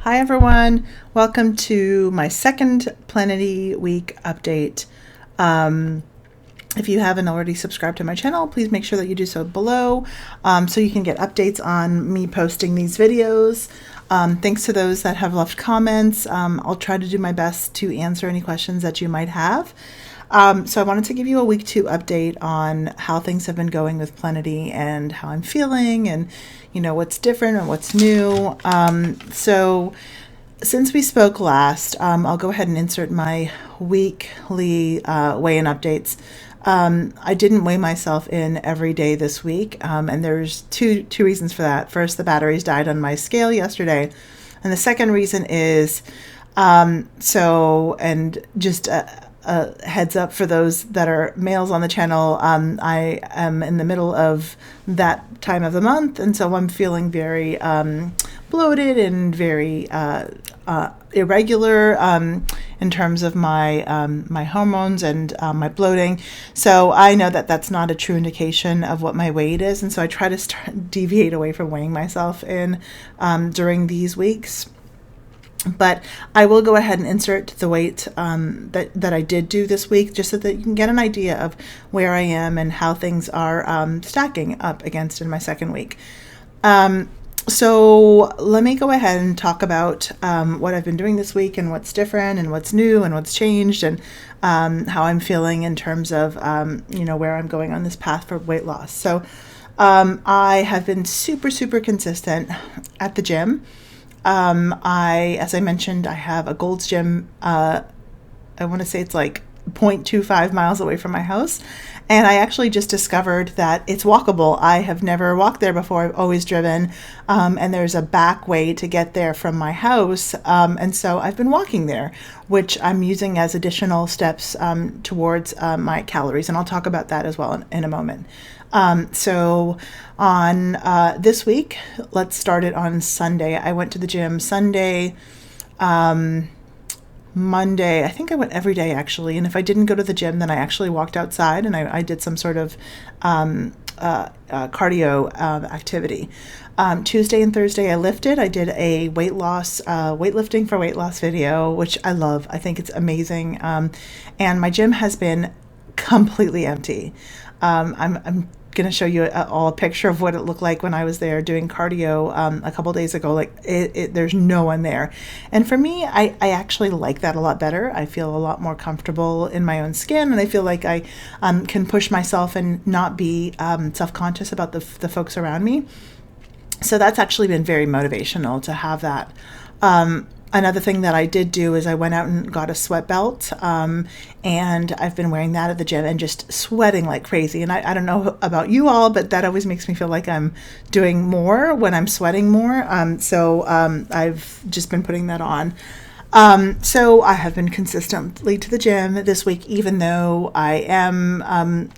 Hi everyone, welcome to my second Plenity Week update. If you haven't already subscribed to my channel, please make sure that you do so below so you can get updates on me posting these videos. Thanks to those that have left comments. I'll try to do my best to answer any questions that you might have. So I wanted to give you a week 2 update on how things have been going with Plenity and how I'm feeling and what's different and what's new. So since we spoke last, I'll go ahead and insert my weekly weigh-in updates. I didn't weigh myself in every day this week, and there's two reasons for that. First, the batteries died on my scale yesterday, and the second reason is just a heads up for those that are males on the channel, I am in the middle of that time of the month, and so I'm feeling very bloated and very irregular in terms of my my hormones and my bloating. So I know that that's not a true indication of what my weight is, and so I try to deviate away from weighing myself in during these weeks. But I will go ahead and insert the weight that I did do this week, just so that you can get an idea of where I am and how things are stacking up against in my second week. So let me go ahead and talk about what I've been doing this week and what's different and what's new and what's changed and how I'm feeling in terms of where I'm going on this path for weight loss. So I have been super consistent at the gym. As I mentioned, I have a Gold's Gym. I want to say it's like 0.25 miles away from my house. And I actually just discovered that it's walkable. I have never walked there before. I've always driven. And there's a back way to get there from my house. And so I've been walking there, which I'm using as additional steps towards my calories. And I'll talk about that as well in a moment. So on this week, let's start it on Sunday. I went to the gym Sunday, Monday. I think I went every day actually. And if I didn't go to the gym, then I actually walked outside and I did some sort of cardio activity. Tuesday and Thursday I lifted. I did a weightlifting for weight loss video, which I love. I think it's amazing. And my gym has been completely empty. I'm going to show you a picture of what it looked like when I was there doing cardio a couple days ago. Like there's no one there. And for me, I actually like that a lot better. I feel a lot more comfortable in my own skin, and I feel like I can push myself and not be self-conscious about the folks around me. So that's actually been very motivational to have that. Another thing that I did do is I went out and got a sweat belt, and I've been wearing that at the gym and just sweating like crazy. And I don't know about you all, but that always makes me feel like I'm doing more when I'm sweating more. So I've just been putting that on. So I have been consistently to the gym this week, even though I am,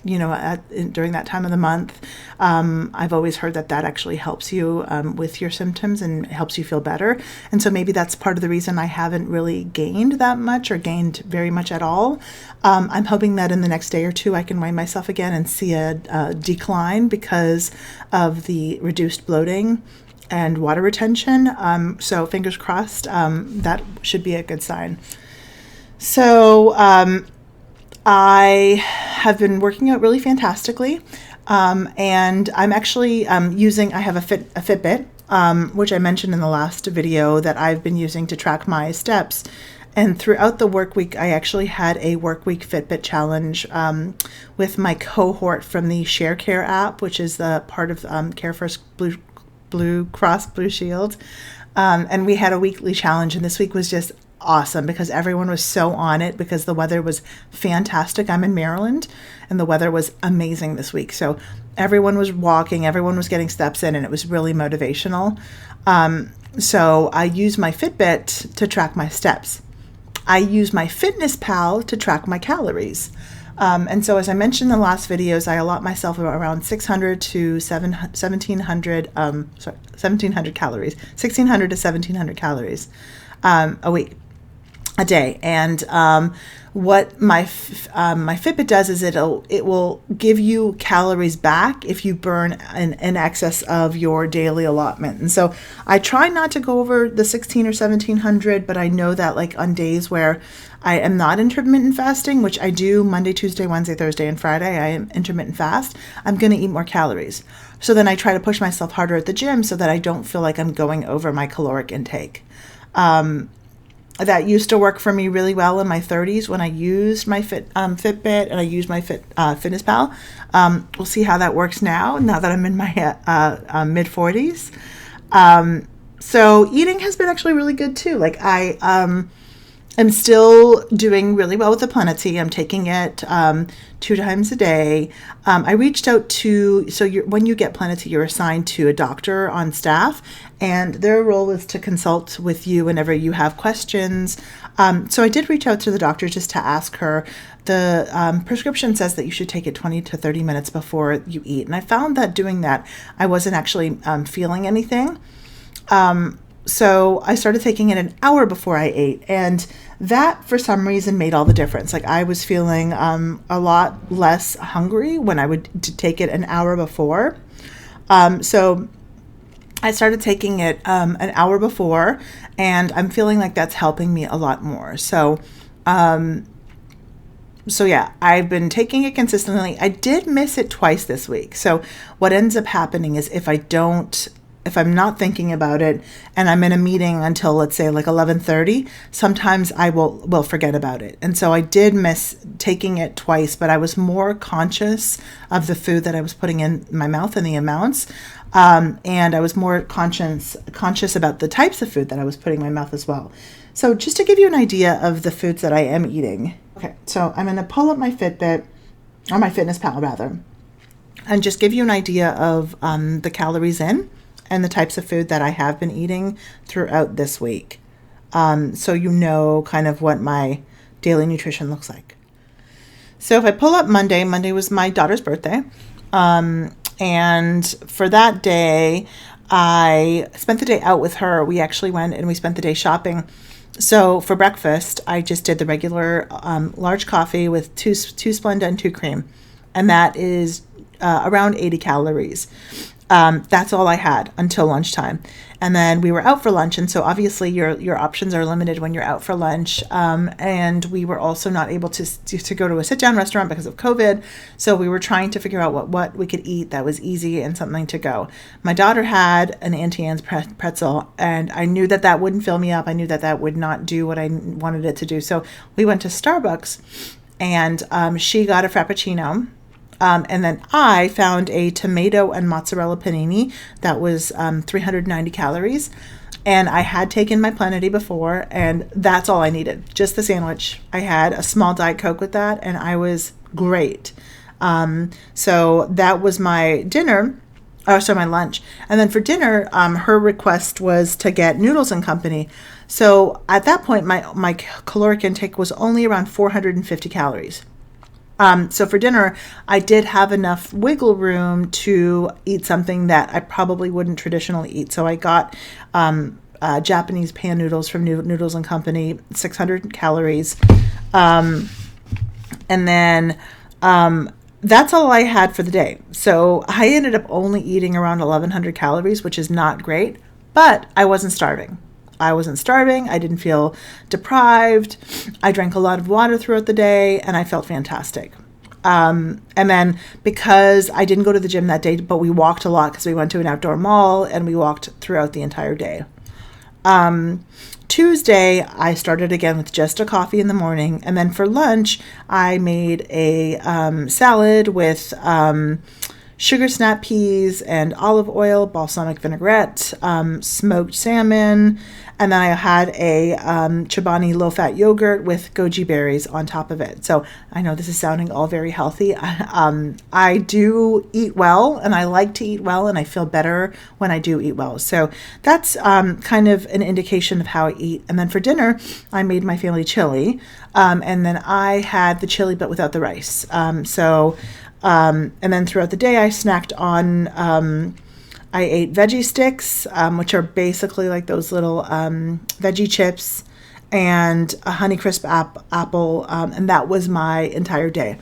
during that time of the month. I've always heard that actually helps you with your symptoms and helps you feel better. And so maybe that's part of the reason I haven't really gained that much or gained very much at all. I'm hoping that in the next day or two I can weigh myself again and see a decline because of the reduced bloating and water retention. So fingers crossed, that should be a good sign. So I have been working out really fantastically. And I'm actually I have a Fitbit, which I mentioned in the last video that I've been using to track my steps. And throughout the work week, I actually had a work week Fitbit challenge with my cohort from the Share Care app, which is the part of Care First Blue Cross Blue Shield. And we had a weekly challenge, and this week was just awesome because everyone was so on it because the weather was fantastic. I'm in Maryland and the weather was amazing this week. So everyone was walking, everyone was getting steps in, and it was really motivational. So I use my Fitbit to track my steps. I use my Fitness Pal to track my calories. And so as I mentioned in the last videos, I allot myself around 600 to 1700 calories, 1600 to 1700 calories a week. a day. And what my my Fitbit does is it will give you calories back if you burn in excess of your daily allotment. And so I try not to go over the 16 or 1700, but I know that like on days where I am not intermittent fasting, which I do Monday, Tuesday, Wednesday, Thursday, and Friday, I am intermittent fast, I'm going to eat more calories. So then I try to push myself harder at the gym so that I don't feel like I'm going over my caloric intake. That used to work for me really well in my 30s when I used my Fitbit and I used my Fitness Pal. We'll see how that works now that I'm in my mid 40s. So eating has been actually really good too. Like I'm still doing really well with the Plenity. I'm taking it 2 times a day. I reached out to, when you get Plenity, you're assigned to a doctor on staff, and their role is to consult with you whenever you have questions. So I did reach out to the doctor just to ask her. The prescription says that you should take it 20 to 30 minutes before you eat. And I found that doing that, I wasn't actually feeling anything. So I started taking it an hour before I ate, and that for some reason made all the difference. Like I was feeling a lot less hungry when I would take it an hour before. So I started taking it an hour before, and I'm feeling like that's helping me a lot more. So yeah, I've been taking it consistently. I did miss it twice this week. So what ends up happening is if I'm not thinking about it and I'm in a meeting until, let's say, like 11:30, sometimes I will forget about it. And so I did miss taking it twice, but I was more conscious of the food that I was putting in my mouth and the amounts. And I was more conscious about the types of food that I was putting in my mouth as well. So just to give you an idea of the foods that I am eating. Okay, so I'm going to pull up my Fitbit, or my Fitness Pal rather, and just give you an idea of the calories in and the types of food that I have been eating throughout this week. So you know kind of what my daily nutrition looks like. So if I pull up Monday was my daughter's birthday. And for that day, I spent the day out with her. We actually went and we spent the day shopping. So for breakfast, I just did the regular large coffee with two Splenda and 2 cream. And that is around 80 calories. That's all I had until lunchtime. And then we were out for lunch. And so obviously your options are limited when you're out for lunch. And we were also not able to go to a sit-down restaurant because of COVID. So we were trying to figure out what we could eat that was easy and something to go. My daughter had an Auntie Anne's pretzel, and I knew that wouldn't fill me up. I knew that would not do what I wanted it to do. So we went to Starbucks, and she got a Frappuccino. And then I found a tomato and mozzarella panini that was 390 calories. And I had taken my Plenity before, and that's all I needed. Just the sandwich. I had a small Diet Coke with that, and I was great. So that was my dinner. My lunch. And then for dinner, her request was to get Noodles and Company. So at that point, my caloric intake was only around 450 calories. So for dinner, I did have enough wiggle room to eat something that I probably wouldn't traditionally eat. So I got Japanese pan noodles from Noodles and Company, 600 calories. And then that's all I had for the day. So I ended up only eating around 1,100 calories, which is not great, but I wasn't starving. I didn't feel deprived. I drank a lot of water throughout the day, and I felt fantastic. And then because I didn't go to the gym that day, but we walked a lot because we went to an outdoor mall and we walked throughout the entire day. Tuesday, I started again with just a coffee in the morning. And then for lunch, I made a salad with sugar snap peas and olive oil, balsamic vinaigrette, smoked salmon, and then I had a Chobani low-fat yogurt with goji berries on top of it. So I know this is sounding all very healthy. I do eat well, and I like to eat well, and I feel better when I do eat well. So that's kind of an indication of how I eat. And then for dinner, I made my family chili, and then I had the chili but without the rice. And then throughout the day, I snacked on, I ate veggie sticks, which are basically like those little veggie chips. and a Honeycrisp apple, and that was my entire day.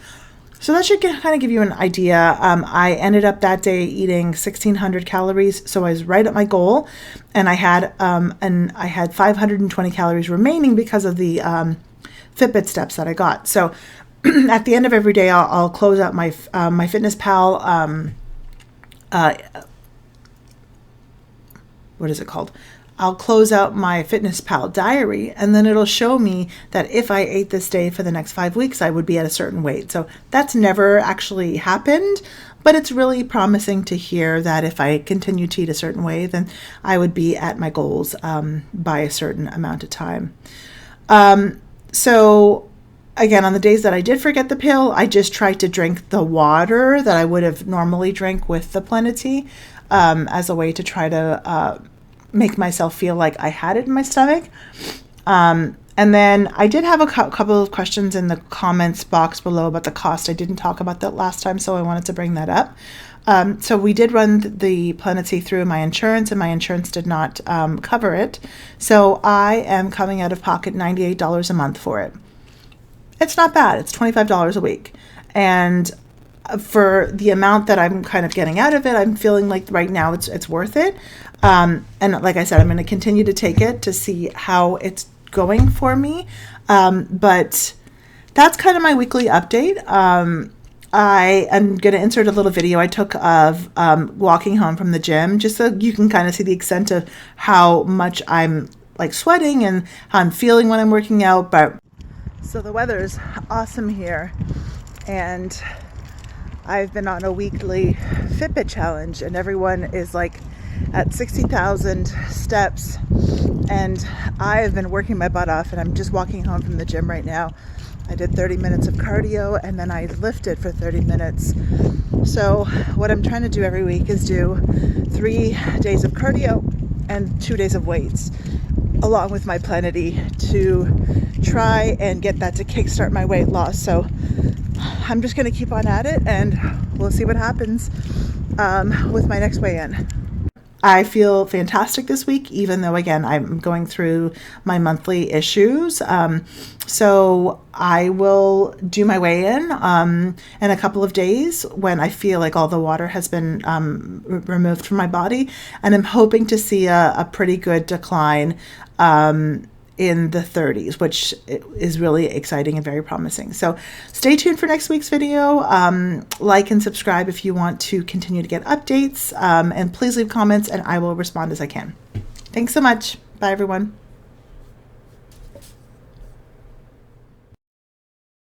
So that should kind of give you an idea. I ended up that day eating 1,600 calories, so I was right at my goal, and I had 520 calories remaining because of the Fitbit steps that I got. So at the end of every day, I'll close out my my FitnessPal. What is it called? I'll close out my FitnessPal diary, and then it'll show me that if I ate this day for the next 5 weeks, I would be at a certain weight. So that's never actually happened, but it's really promising to hear that if I continue to eat a certain way, then I would be at my goals by a certain amount of time. So again, on the days that I did forget the pill, I just tried to drink the water that I would have normally drank with the Plenity as a way to try to make myself feel like I had it in my stomach. And then I did have a couple of questions in the comments box below about the cost. I didn't talk about that last time, so I wanted to bring that up. So we did run the Plenity through my insurance, and my insurance did not cover it. So I am coming out of pocket $98 a month for it. It's not bad. It's $25 a week. And for the amount that I'm kind of getting out of it, I'm feeling like right now it's worth it. And like I said, I'm going to continue to take it to see how it's going for me. But that's kind of my weekly update. I am going to insert a little video I took of walking home from the gym, just so you can kind of see the extent of how much I'm like sweating and how I'm feeling when I'm working out. But so the weather's awesome here, and I've been on a weekly Fitbit challenge, and everyone is like at 60,000 steps, and I've been working my butt off, and I'm just walking home from the gym right now. I did 30 minutes of cardio, and then I lifted for 30 minutes. So what I'm trying to do every week is do 3 days of cardio and 2 days of weights, along with my Plenity, to try and get that to kickstart my weight loss. So I'm just going to keep on at it, and we'll see what happens with my next weigh-in. I feel fantastic this week, even though, again, I'm going through my monthly issues. So I will do my weigh-in in a couple of days when I feel like all the water has been removed from my body. And I'm hoping to see a pretty good decline in the 30s, which is really exciting and very promising. So stay tuned for next week's video. Like and subscribe if you want to continue to get updates, and please leave comments and I will respond as I can. Thanks so much. Bye, everyone.